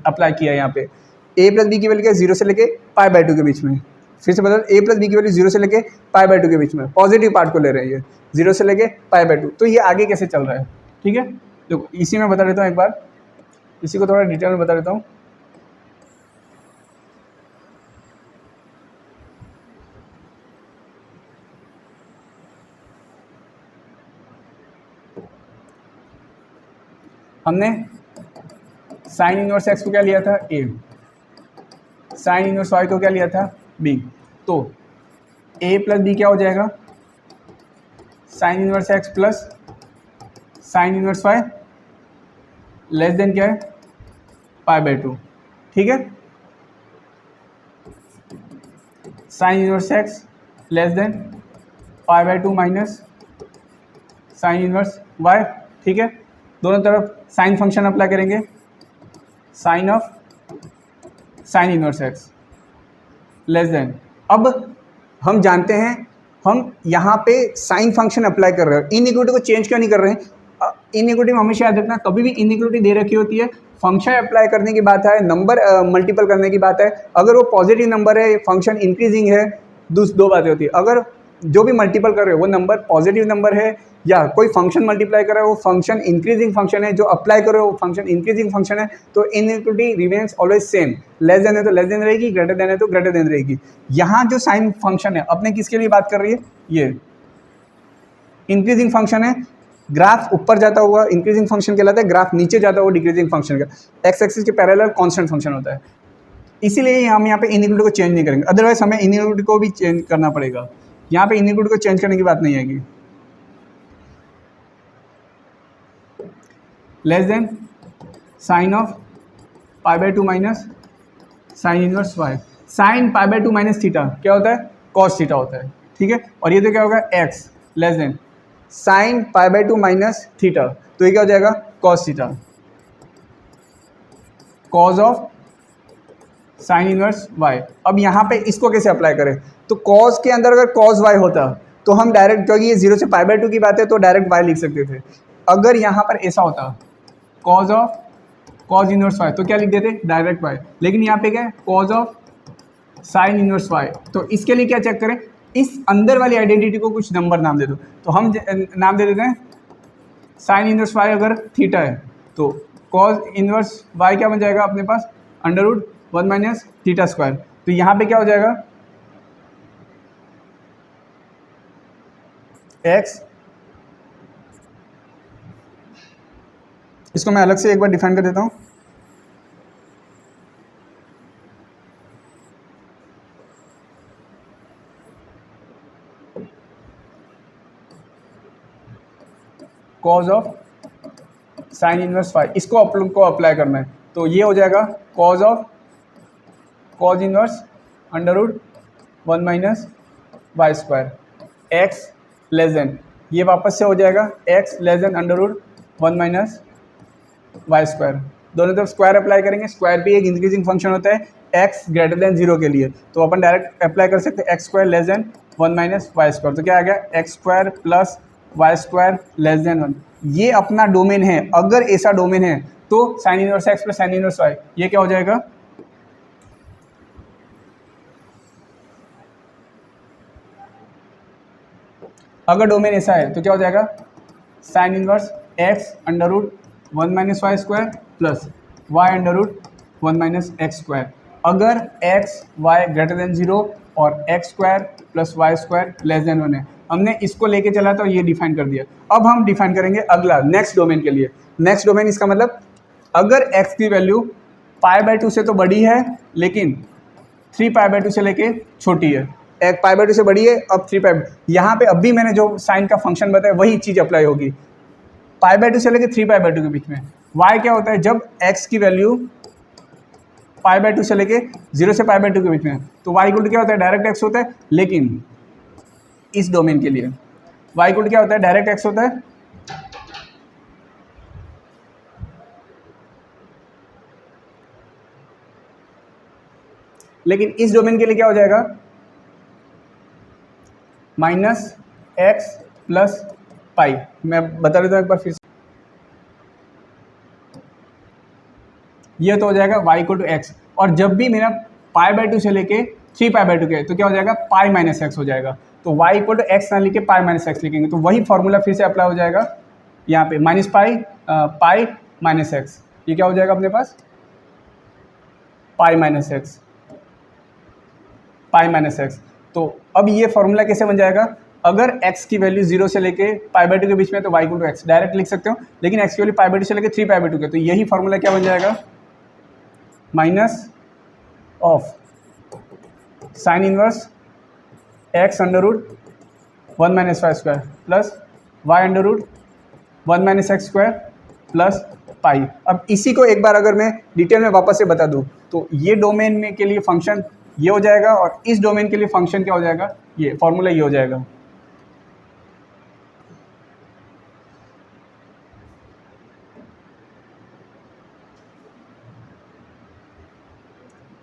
अप्लाई किया है यहाँ पे। a प्लस बी की वैल्यू क्या है 0 से लेके पाई बाई 2 के बीच में। फिर से बता, a प्लस बी की वैल्यू 0 से लेके पाई बाई 2 के बीच में, पॉजिटिव पार्ट को ले रहे हैं ये 0 से लेके पाई बाई 2। तो ये आगे कैसे चल रहा है, ठीक है, देखो इसी में बता देता हूँ एक बार, इसी को थोड़ा डिटेल में बता देता हूँ। हमने साइन इनवर्स एक्स को क्या लिया था a, साइन इनवर्स वाई को क्या लिया था b। तो a प्लस बी क्या हो जाएगा sine inverse x plus sine inverse y less than क्या है पाई बाई 2। ठीक है, sine inverse x less than pi by 2 minus sine inverse y. ठीक है, दोनों तरफ साइन फंक्शन अप्लाई करेंगे, sine of sine inverse x less than. अब हम जानते हैं हम यहाँ पे साइन फंक्शन अप्लाई कर रहे हैं, इनइक्वालिटी को चेंज क्यों नहीं कर रहे हैं। इनइक्वालिटी में हमेशा याद रखना, कभी भी इनइक्वालिटी दे रखी होती है, फंक्शन अप्लाई करने की बात है, नंबर मल्टीपल करने की बात है, अगर वो पॉजिटिव नंबर है, फंक्शन इंक्रीजिंग है, दो बातें होती है। अगर जो भी मल्टीपल कर रहे हो वो नंबर पॉजिटिव नंबर है, या कोई फंक्शन मल्टीप्लाई कर रहा है वो फंक्शन इंक्रीजिंग फंक्शन है, जो अप्लाई कर रहे हो वो फंक्शन इंक्रीजिंग फंक्शन है, तो inequality remains always same. Less than है तो लेस देन रहेगी, ग्रेटर देन है तो ग्रेटर देन रहेगी। यहाँ जो साइन फंक्शन है अपने किसके लिए बात कर रही है, ये इंक्रीजिंग फंक्शन है, ग्राफ ऊपर जाता हुआ इंक्रीजिंग फंक्शन कहलाता है, ग्राफ नीचे जाता हुआ डिक्रीजिंग फंक्शन का, एक्स एक्सिस के पैरेलल कांस्टेंट फंक्शन होता है। इसीलिए हम यहाँ पे इनइक्वालिटी को चेंज नहीं करेंगे, अदरवाइज हमें इनइक्वालिटी को भी चेंज करना पड़ेगा। यहाँ पे इनइक्वालिटी को चेंज करने की बात नहीं आएगी। Less than sine of pi by 2 minus sine inverse y. Sine pi by 2 minus theta क्या होता है कॉस थीटा होता है। ठीक है, और ये तो क्या होगा x less than sine pi by 2 minus theta, तो ये क्या हो जाएगा cos theta, cos of sine inverse y. अब यहाँ पे इसको कैसे अप्लाई करें, तो कॉस के अंदर अगर कॉस वाई होता तो हम डायरेक्ट, क्योंकि ये 0 से पाई बाई 2 की बात है तो डायरेक्ट वाई लिख सकते थे। अगर यहाँ पर ऐसा होता cos of cos inverse y तो क्या लिख देते डायरेक्ट वाई, लेकिन यहाँ पे क्या है cos of sine inverse y. तो इसके लिए क्या चेक करें, इस अंदर वाली आइडेंटिटी को कुछ नंबर नाम दे दो, तो हम नाम दे देते हैं साइन इनवर्स वाई अगर थीटा है तो कॉज इनवर्स वाई क्या बन जाएगा अपने पास under root 1 minus theta square. तो यहाँ पे क्या हो जाएगा एक्स, इसको मैं अलग से एक बार डिफाइन कर देता हूँ। Cos of sine inverse phi, इसको आप लोग को अप्लाई करना है, तो ये हो जाएगा cos of cos inverse under root 1 minus y square, x less than, ये वापस से हो जाएगा x less than under root 1 minus y square. दोनों तरफ स्क्वायर अप्लाई करेंगे, स्क्वायर भी एक इंक्रीजिंग फंक्शन होता है एक्स ग्रेटर देन 0 के लिए, तो अपन डायरेक्ट अप्लाई कर सकते हैं x square less than 1 minus y square. तो क्या आ गया, x square plus y square less than 1। ये अपना डोमेन है, अगर ऐसा डोमेन है तो sine inverse x plus sine inverse y, ये क्या हो जाएगा, अगर डोमेन ऐसा है तो क्या हो जाएगा, sine inverse x under root 1 minus y square plus y under root 1 minus x square. अगर एक्स वाई ग्रेटर देन 0 और x square plus y square less than 1 है, हमने इसको लेके चला तो ये डिफाइन कर दिया। अब हम डिफाइन करेंगे अगला नेक्स्ट डोमेन के लिए। नेक्स्ट डोमेन इसका मतलब अगर x की वैल्यू π/2 से तो बड़ी है लेकिन 3π/2 से लेके छोटी है, एक π/2 से बड़ी है अब 3π, यहाँ पे अब भी मैंने जो साइन का फंक्शन बताया वही चीज़ अप्लाई होगी, π/2 से लेके 3π/2 के बीच में। y क्या होता है, जब x की वैल्यू π/2 से लेके 0 से π/2 के बीच में, तो y इक्वल टू क्या होता है, डायरेक्ट x होता है। लेकिन इस डोमेन के लिए y इक्वल टू क्या होता है, डायरेक्ट x होता है। लेकिन इस डोमेन के लिए क्या हो जाएगा, माइनस एक्स प्लस पाई। मैं बता देता हूँ एक बार फिर से, ये तो हो जाएगा y इक्वल टू एक्स, और जब भी मेरा π/2 से लेके 3π/2 के तो क्या हो जाएगा, पाई माइनस एक्स हो जाएगा। तो y इक्वल टू एक्स ना लिखे पाई माइनस एक्स लिखेंगे, तो वही फॉर्मूला फिर से अप्लाई हो जाएगा यहाँ पे, माइनस पाई माइनस एक्स, ये क्या हो जाएगा अपने पास, pi minus x, pi minus x. तो अब ये फॉर्मूला कैसे बन जाएगा, अगर x की वैल्यू 0 से लेके π/2 के बीच में तो y equal to x direct लिख सकते हो, लेकिन x की वैल्यू π/2 से लेके 3π/2 के, तो यही फॉर्मूला क्या बन जाएगा, minus of sine inverse x under root 1 minus y square plus y under root 1 minus x square plus pi. अब इसी को एक बार अगर मैं डिटेल में वापस से बता दूं तो ये डोमेन में के लिए फंक्शन ये हो जाएगा, और इस डोमेन के लिए फंक्शन क्या हो जाएगा, ये फॉर्मूला ये हो जाएगा।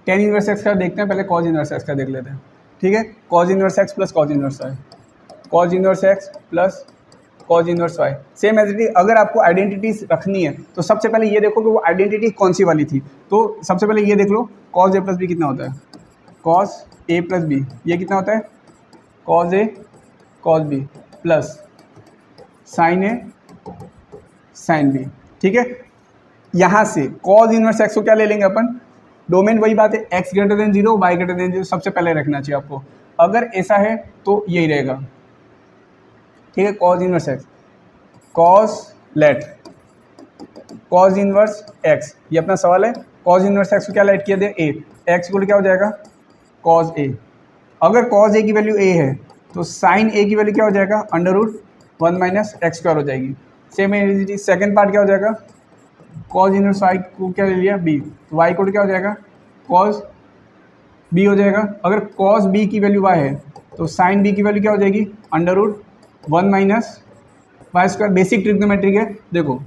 टेन इनवर्स एक्स का देखते हैं, पहले कॉज इनवर्स एक्स का देख लेते हैं, ठीक है। Cos inverse x plus cos inverse y, cos inverse x plus cos inverse y, same as it is. अगर आपको आइडेंटिटीज रखनी है तो सबसे पहले ये देखो कि वो आइडेंटिटी कौन सी वाली थी। तो सबसे पहले ये देख लो, कॉज ए प्लस बी कितना होता है, कॉज ए प्लस बी, ये कितना होता है, cos a cos B plus sign a sine B, ठीक है। यहाँ से कॉज इनवर्स एक्स को क्या ले लेंगे अपन, डोमेन वही बात है, x greater than 0 y greater than 0 सबसे पहले रखना चाहिए आपको। अगर ऐसा है तो यही रहेगा, ठीक है। Cos inverse x, cos let cos inverse x, ये अपना सवाल है। कॉज इनवर्स एक्स को क्या लेट किया दे, ए, एक्स को क्या हो जाएगा, कॉज ए। अगर कॉज ए की वैल्यू ए है तो साइन ए की वैल्यू क्या हो जाएगा, under root 1 minus x square हो जाएगी। सेम है, सेकेंड पार्ट क्या हो जाएगा, कॉज इनवर्स वाई को क्या ले लिया, बी, तो वाई को क्या हो जाएगा, कॉज बी हो जाएगा। अगर कॉज बी की वैल्यू वाई है तो साइन बी की वैल्यू क्या हो जाएगी, under root 1 minus y square. Basic trigonometric है, देखो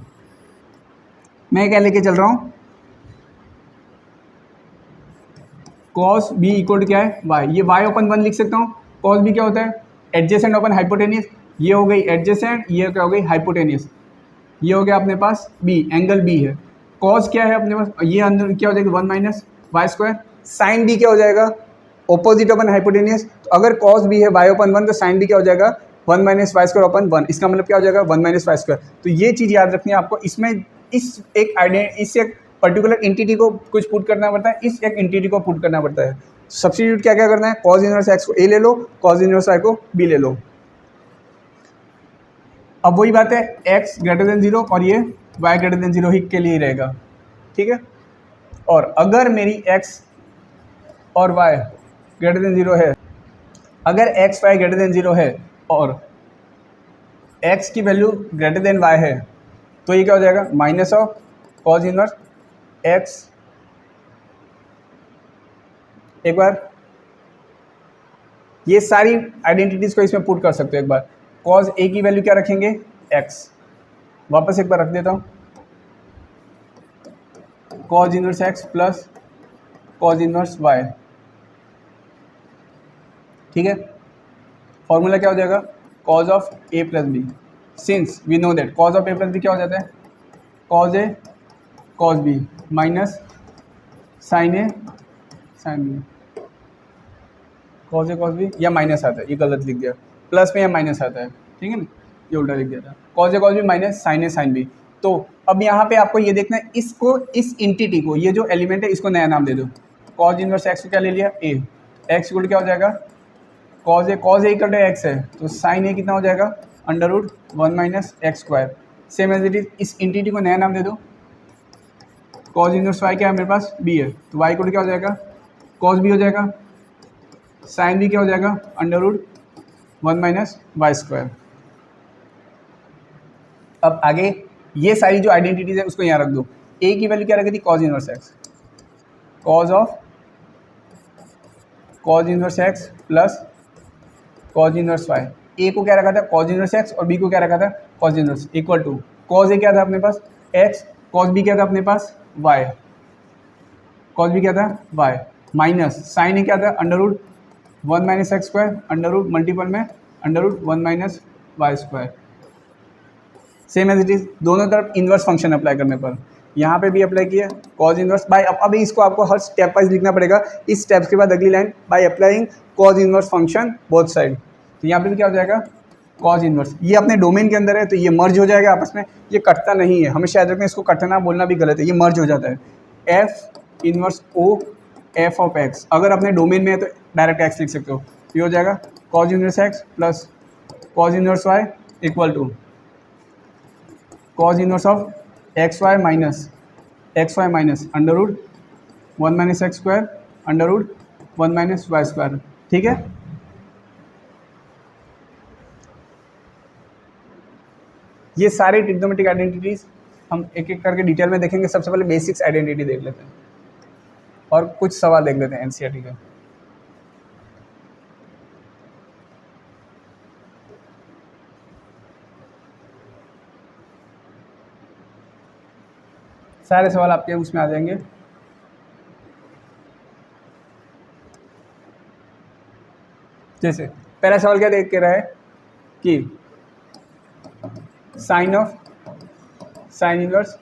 मैं क्या लेके चल रहा हूँ, कॉस बी इक्वल टू क्या है, वाई, ये वाई ओपन 1 लिख सकता हूँ। कॉस बी क्या होता है, एडजेसेंट ओपन हाइपोटेनियस, ये हो गई एडजेसेंट, ये क्या हो गई हाइपोटेनियस, ये हो गया अपने पास बी, एंगल बी है। कॉस क्या है अपने पास, ये अंदर क्या हो जाएगा 1 minus y square. Sine b क्या हो जाएगा, ऑपोजिट ओपन हाइपोटेनियस, तो अगर कॉस बी है वाई ओपन 1 तो साइन बी क्या हो जाएगा 1 माइनस वाई स्क्वायर ओपन 1, इसका मतलब क्या हो जाएगा 1 माइनस वाई स्क्वायर। तो ये चीज़ याद रखनी है आपको, इसमें इस एक पर्टिकुलर एंटिटी को कुछ पुट करना पड़ता है, इस एक एंटिटी को पुट करना पड़ता है। सब्स्टिट्यूट क्या क्या करना है, कॉज इनवर्स एक्स को ए ले लो, कॉज इनवर्स वाई को बी ले लो। अब वही बात है, x ग्रेटर देन 0 और ये y ग्रेटर देन 0 ही के लिए रहेगा, ठीक है। और अगर मेरी x और y ग्रेटर देन 0 है, अगर x y ग्रेटर देन 0 है और x की वैल्यू ग्रेटर देन y है तो ये क्या हो जाएगा, minus of cos inverse x, एक बार ये सारी आइडेंटिटीज़ को इसमें पुट कर सकते हो एक बार। कॉज ए की वैल्यू क्या रखेंगे, एक्स। वापस एक बार रख देता हूँ, cos inverse x plus cos inverse y. ठीक है, फॉर्मूला क्या हो जाएगा, cos of a plus b. Since we know that cos of a plus B क्या हो जाता है, cos a cos b minus sine a sine b. Cos a cos b या माइनस आता है, ये गलत लिख दिया, प्लस में या माइनस आता है, ठीक है ना, ये उल्टा लिख दिया था। Cause a cos b minus sine a sine B. तो अब यहाँ पे आपको ये देखना है, इसको, इस इंटिटी को, ये जो एलिमेंट है इसको नया नाम दे दो। कॉज इनवर्स एक्स को क्या ले लिया, ए। एक्स इक्वल क्या हो जाएगा, cos a equal to x है, तो साइन ए कितना हो जाएगा, under root 1 minus x square. Same as it is, इस इंटिटी को नया नाम दे दो। कॉज इनवर्स वाई क्या है मेरे पास, बी है, तो वाई इक्वल क्या हो जाएगा, कॉज बी हो जाएगा, साइन बी क्या हो जाएगा, under root 1 minus y square. अब आगे ये सारी जो आइडेंटिटीज है उसको यहाँ रख दो। ए की वैल्यू क्या रखी थी, cos inverse x, cos of cos inverse x plus cos inverse y. A को क्या रखा था, कॉज इनवर्स एक्स, और बी को क्या रखा था, cos inverse, equal to cos A क्या था अपने पास, एक्स, कॉज बी क्या था अपने पास, वाई, कॉज बी क्या था, वाई, माइनस साइन ए क्या था, under root 1 minus x square, under root multiple में under root 1 minus y square. Same as it is, दोनों तरफ इन्वर्स फंक्शन अप्लाई करने पर, यहाँ पे भी अप्लाई किया कॉज इनवर्स बाय, अब इसको आपको हर स्टेप वाइज लिखना पड़ेगा। इस स्टेप्स के बाद अगली line, by applying cause inverse function both side. तो यहाँ पे भी क्या हो जाएगा, कॉज इनवर्स, ये अपने डोमेन के अंदर है तो ये मर्ज हो जाएगा आपस में, ये कटता नहीं है, हमेशा याद रखना, इसको कटना बोलना भी गलत है, ये मर्ज हो जाता है। F inverse o f of x, अगर अपने डोमेन में है तो डायरेक्ट एक्स लिख सकते हो, ये हो जाएगा cos inverse x plus cos inverse y equal to cos inverse of x y minus under root 1 minus x square under root 1 minus y square. ठीक है, ये सारे ट्रिग्नोमेट्रिक आइडेंटिटीज हम एक एक करके डिटेल में देखेंगे। सबसे पहले बेसिक्स आइडेंटिटी देख लेते हैं और कुछ सवाल देख लेते हैं एनसीईआरटी का। सारे सवाल आपके उसमें आ जाएंगे। जैसे पहला सवाल क्या देख के रहा है कि sine inverse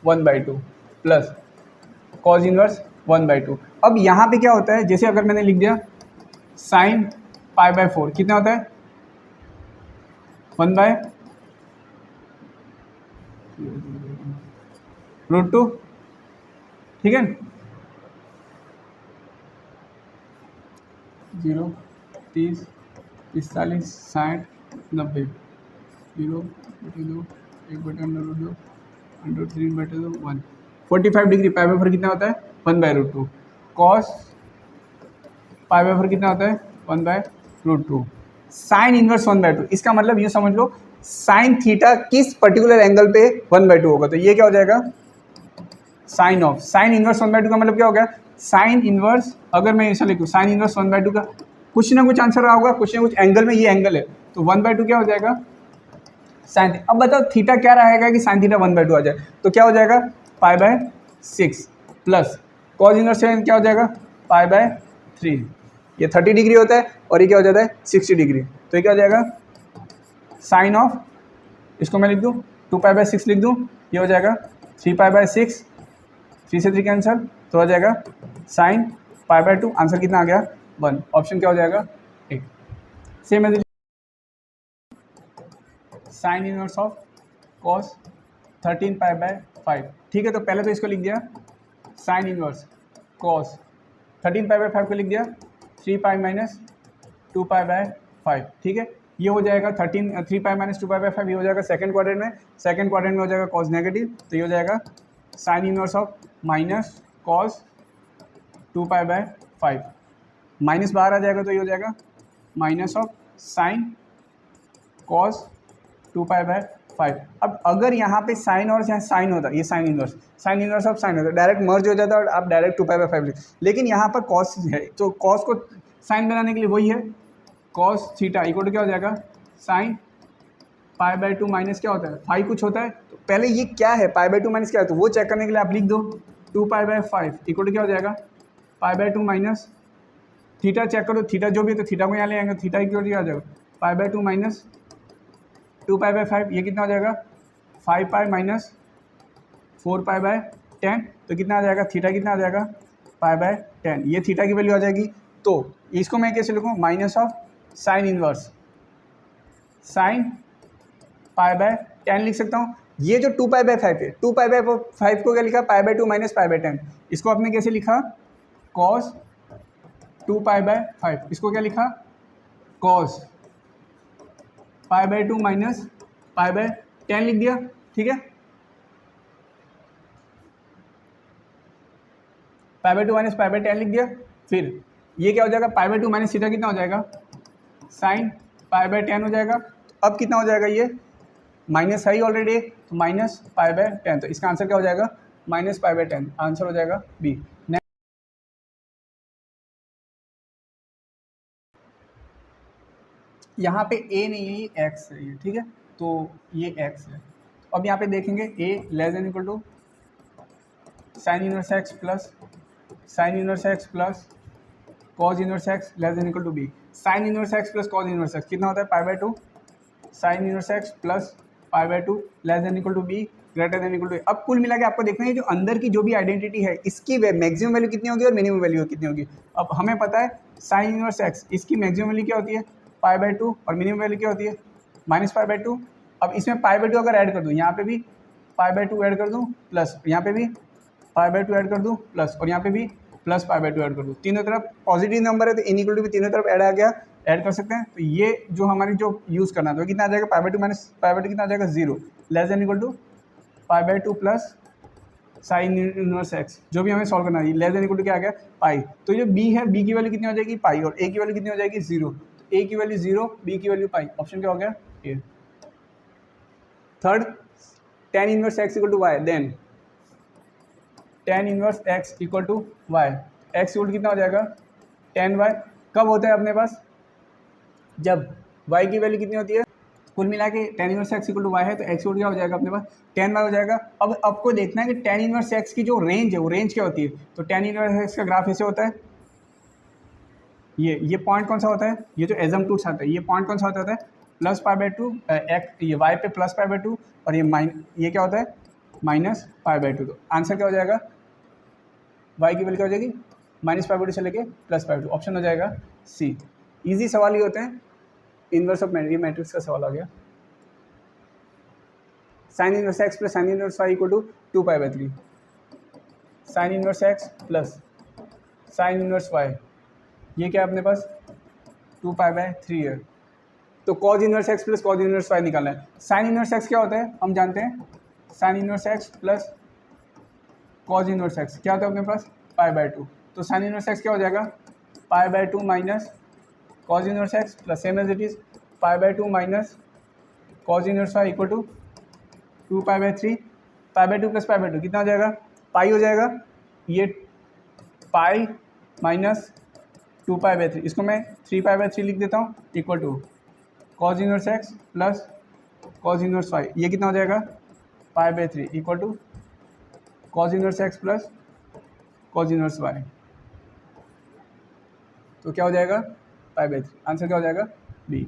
1/2 plus cos inverse 1/2। अब यहाँ पे क्या होता है, जैसे अगर मैंने लिख दिया साइन π/4 कितना होता है 1/√2, ठीक है, 0, 30, 45, 60, 90, 0/2, 1/√2, 3/2, 1, 45 डिग्री। π/4 कितना होता है 1/√2। कॉस π/4 कितना होता है 1/√2। साइन इनवर्स 1/2, इसका मतलब ये समझ लो साइन थीटा किस पर्टिकुलर एंगल पे 1/2 होगा, तो ये क्या हो जाएगा साइन ऑफ साइन इनवर्स 1/2 का मतलब क्या हो गया, साइन इनवर्स, अगर मैं ऐसा लिखूँ साइन इनवर्स 1/2 का कुछ ना कुछ आंसर होगा, कुछ ना कुछ एंगल में, ये एंगल है तो 1/2 क्या हो जाएगा साइन। अब बताओ थीटा क्या रहेगा कि साइन थीटा 1/2 आ जाए, तो क्या हो जाएगा π/6 प्लस कॉज इनवर्स क्या हो जाएगा π/3। ये 30 डिग्री होता है और ये क्या हो जाता है 60 डिग्री, तो ये क्या हो जाएगा साइन ऑफ, इसको मैं लिख दूँ 2π/6 लिख दूँ, ये हो जाएगा 3π/6, 3 से 3 कैंसर, तो हो जाएगा साइन π/2। आंसर कितना आ गया 1, ऑप्शन क्या हो जाएगा 1। Same as sine inverse of cos 13π/5, ठीक है, तो पहले तो इसको लिख दिया साइन इनवर्स कॉस 13π/5 को लिख दिया 3π - 2π/5, ठीक है, ये हो जाएगा 3π - 2π/5, ये हो जाएगा सेकंड क्वाड्रेंट में, सेकंड क्वाड्रेंट में हो जाएगा कॉस नेगेटिव, तो ये हो जाएगा sine inverse of minus cos 2π/5, minus बाहर आ जाएगा तो ये हो जाएगा माइनस ऑफ साइन कॉस 2π/5। अब अगर यहाँ पे साइन और यहाँ साइन होता, ये साइन इनवर्स ऑफ साइन होता, डायरेक्ट मर्ज हो जाता और आप डायरेक्ट 2π/5 लिख, लेकिन यहाँ पर कॉस है तो कॉस को साइन बनाने के लिए वही है कॉस थीटा इक्वल टू क्या हो जाएगा sine pi by two minus क्या होता है फाइव कुछ होता है। तो पहले ये क्या है पाई बाय टू माइनस क्या है, तो वो चेक करने के लिए आप लिख दो 2 पाई बाय 5 इक्वल टू क्या हो जाएगा pi by two minus theta check करो, थीटा जो भी है तो थीटा को यहाँ ले आएंगे, थीटा इक्वल टू क्या हो जाएगा pi by two minus 2 pi bye 5, ये कितना हो जाएगा 5 पाई माइनस 4 पाई बाय 10, तो कितना आ जाएगा थीटा कितना आ जाएगा पाई बाय 10, ये थीटा की वैल्यू आ जाएगी। तो इसको मैं कैसे लिखूँ minus of sine inverse sine pi by 10 लिख सकता हूँ। ये जो 2 पाई बाय 5 है 2 पाई बाय 5 को क्या लिखा पाई by two minus pi bye 10, इसको आपने कैसे लिखा कॉस 2 पाई बाय 5, इसको क्या लिखा cos pi by two minus pi bye 10 लिख दिया, ठीक है। Pi by two minus pi bye 10 लिख दिया, फिर ये क्या हो जाएगा pi by two minus theta कितना हो जाएगा साइन पाई बाय 10 हो जाएगा। तो अब कितना हो जाएगा ये माइनस है ही ऑलरेडी, तो माइनस पाई बाय 10, तो इसका आंसर क्या हो जाएगा माइनस पाई बाय 10, आंसर हो जाएगा बी। यहाँ पे ए नहीं है ये एक्स है, ये ठीक है, तो ये एक्स है। अब यहाँ पे देखेंगे a less than equal to sine inverse x plus sine inverse x plus cos inverse x less than equal to b. Sine inverse x plus cos inverse x कितना होता है pi by two sine inverse x plus pi by two less than equal to b greater than equal to. अब कुल मिला के आपको देखना है जो अंदर की जो भी आइडेंटिटी है इसकी मैक्सिमम वैल्यू कितनी होगी और मिनिमम वैल्यू कितनी होगी। अब हमें पता है साइन इनवर्स एक्स इसकी मैक्सिमम वैल्यू क्या होती है पाई बाय टू और मिनिमम वैल्यू क्या होती है माइनस पाई बाय टू। अब इसमें पाई बाय टू अगर ऐड कर दूँ यहाँ पे भी पाई बाय टू ऐड कर दूँ प्लस यहाँ पे भी पाई बाय टू ऐड कर दूँ प्लस और यहाँ पे भी plus pi by to add कर दूँ, तीनों तरफ पॉजिटिव नंबर है तो इन इक्वल टू भी तीनों तरफ ऐड आ गया, ऐड कर सकते हैं। तो ये जो हमारी जो यूज़ करना था कितना आ जाएगा pi by two minus pi by two कितना आ जाएगा zero less than equal to pi by two plus sine inverse x, जो भी हमें सॉल्व करना है लेस देन इक्वल टू क्या आ गया पाई। तो जो बी है बी की वैल्यू कितनी हो जाएगी पाई और ए की वैल्यू कितनी हो जाएगी जीरो, तो ए की वैल्यू जीरो बी की वैल्यू पाई, ऑप्शन क्या हो गया A. Third tan inverse x equal to y, then tan inverse x equal to y, x equal कितना हो जाएगा tan वाई, कब होता है अपने पास जब y की वैल्यू कितनी होती है कुल मिला के tan inverse x equal to y है तो x इक्वल क्या हो जाएगा अपने पास tan वाई हो जाएगा। अब आपको देखना है कि tan इनवर्स एक्स की जो रेंज है वो रेंज क्या होती है, तो tan इनवर्स एक्स का ग्राफ ऐसे होता है, ये पॉइंट कौन सा होता है ये जो एजम्पटूड्स आता है ये पॉइंट कौन सा होता है plus pi by to x, ये वाई पे प्लस पाई बाय टू और ये क्या होता है माइनस पाई बाय टू। तो आंसर क्या हो जाएगा वाई की वैल्यू क्या हो जाएगी माइनस पाई बाय टू से लेके plus pi by to, option हो जाएगा सी। इजी सवाल ही होते हैं, इनवर्स ऑफ ये मैट्रिक्स का सवाल आ गया। Sine inverse x plus sine inverse y equal to 2 pi by 3, sine inverse x plus sine inverse y ये क्या है अपने पास 2 पाई बाय 3 है। तो cos inverse x plus cos inverse y निकालना है। साइन इनवर्स एक्स क्या होता है हम जानते हैं, sine inverse x plus cos inverse x क्या होता है अपने पास पाई बाय टू, तो साइन इनवर्स एक्स क्या हो जाएगा pi by two minus cos inverse x plus same as it is pi by two minus cos inverse y equal to 2 pi by 3, pi by two plus pi by two कितना हो जाएगा पाई हो जाएगा, ये pi minus 2 pi by 3, इसको मैं 3 pi by 3 लिख देता हूँ equal to cos inverse x plus cos inverse y, ये कितना हो जाएगा pi by 3 equal to cos inverse x plus cos inverse y, तो क्या हो जाएगा पाई बाय 3, आंसर क्या हो जाएगा बी।